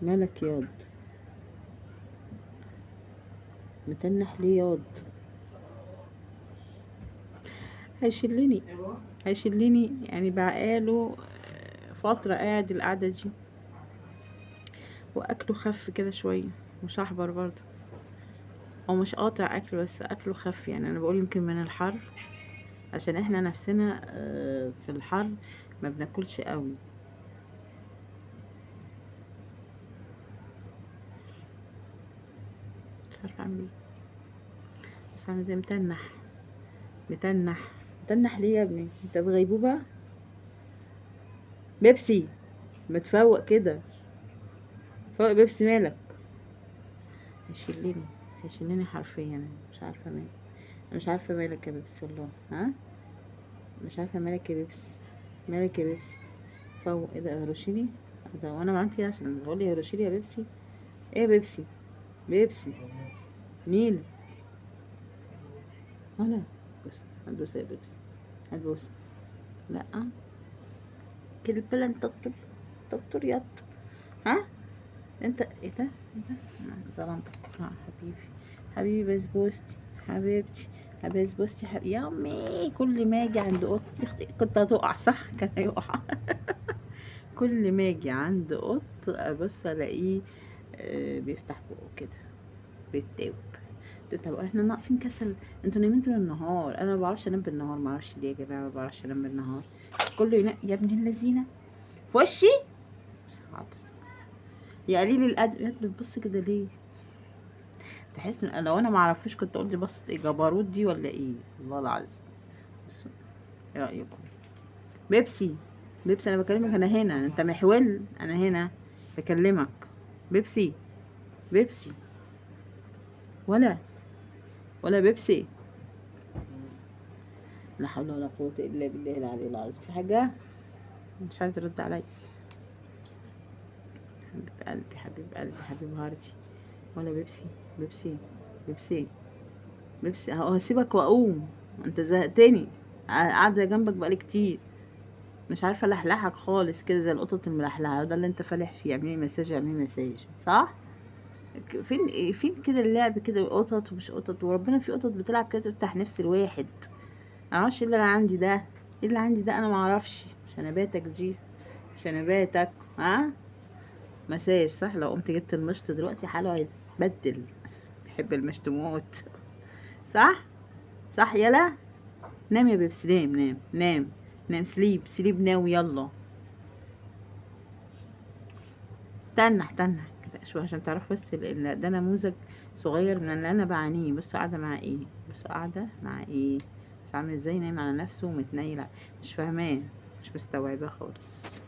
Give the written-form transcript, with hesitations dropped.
مالك ياض؟ متنح ليه ياض؟ هيشلني، هيشلني يعني بقاله فترة قاعد القعدة دي، واكله خف كده شوية، مش احبر برضه، هو مش قاطع اكل بس اكله خف. يعني انا بقول يمكن من الحر، عشان احنا نفسنا في الحر ما بناكلش قوي. مش عارفه اعمل ايه، بس عامل زي متنح. متنح، متنح ليه يا ابني؟ انت بغيبوبة؟ بيبسي، متفوق كده، فوق بيبسي، مالك؟ هيشلني، هيشلني حرفيا، مش عارفه مالك. أنا مش عارفه مالك يا بيبسي والله، ها؟ مش عارفه مالك يا بيبسي، مالك يا بيبسي؟ فوق. ايه ده هيروشيني؟ ده وانا معاك كده عشان تقولي هيروشيني يا بيبسي؟ ايه يا بيبسي؟ بيبسي، نيل، ولا بص، هتبوس يا بيبسي، هتبوس. لا، كده بلن تقتل، تقتل يط، ها؟ انت ايه ده؟ ايه ده؟ أنا ظلمتك. حبيبي، حبيبي بسبوستي، حبيبتي، بسبوستي، حبيبي يا امي. كل ما اجي عند قط اختي كنت هتقع، صح؟ كان هيقع. كل ما اجي عند قط ابص الاقيه بيفتح بقه كده، بيتاوب. طب احنا ناقصين كسل؟ انتوا نايمين طول النهار، انا ما بعرفش انام بالنهار، ما اعرفش ليه يا جماعه، ما بعرفش انام بالنهار. كله ينام يا ابن اللذينه في وشي. حاضر. يا قليل الادب، يا بتبص كده ليه؟ تحس ان لو انا ما اعرفوش كنت قلت بصت ايه، جبروت دي ولا ايه؟ والله العظيم. بس ايه رايكم؟ بيبسي، بيبسي انا بكلمك، انا هنا، انت محول، انا هنا بكلمك. بيبسي، بيبسي، ولا بيبسي. لا حول ولا قوه الا بالله العلي العظيم. في حاجه؟ مش عايز ترد عليا؟ حبيب قلبي، حبيب قلبي، حبيب هارتي. ولا بيبسي، بيبسي، بيبسي، بيبسي اهو. هسيبك واقوم، انت زهقتني، قاعده جنبك بقالي كتير، مش عارفه الحلحك خالص كده زي القطط الملحلحه، وده اللي انت فالح فيه. اعملي مساج، اعملي مساج، صح؟ فين كده اللعب كده، قطط ومش قطط، وربنا في قطط بتلعب كده تفتح نفس الواحد. معرفش ايه اللي انا عندي ده، ايه اللي عندي ده، انا معرفش. شنباتك دي، شنباتك، ها؟ مساج صح؟ لو قمت جبت المشط دلوقتي حاله هيتبدل. بحب المشط موت. صح؟ صح يلا. نام يا بيبسي، نام نام نام، نام، سليب سليب ناو، يلا. تنح تنح كده شوية عشان تعرف بس ده نموذج صغير من اللي انا بعانيه. بص قاعدة مع ايه، بص قاعدة مع ايه، بس عامل ازاي، نايم على نفسه ومتنيل. مش فاهماه، مش مستوعباه خالص.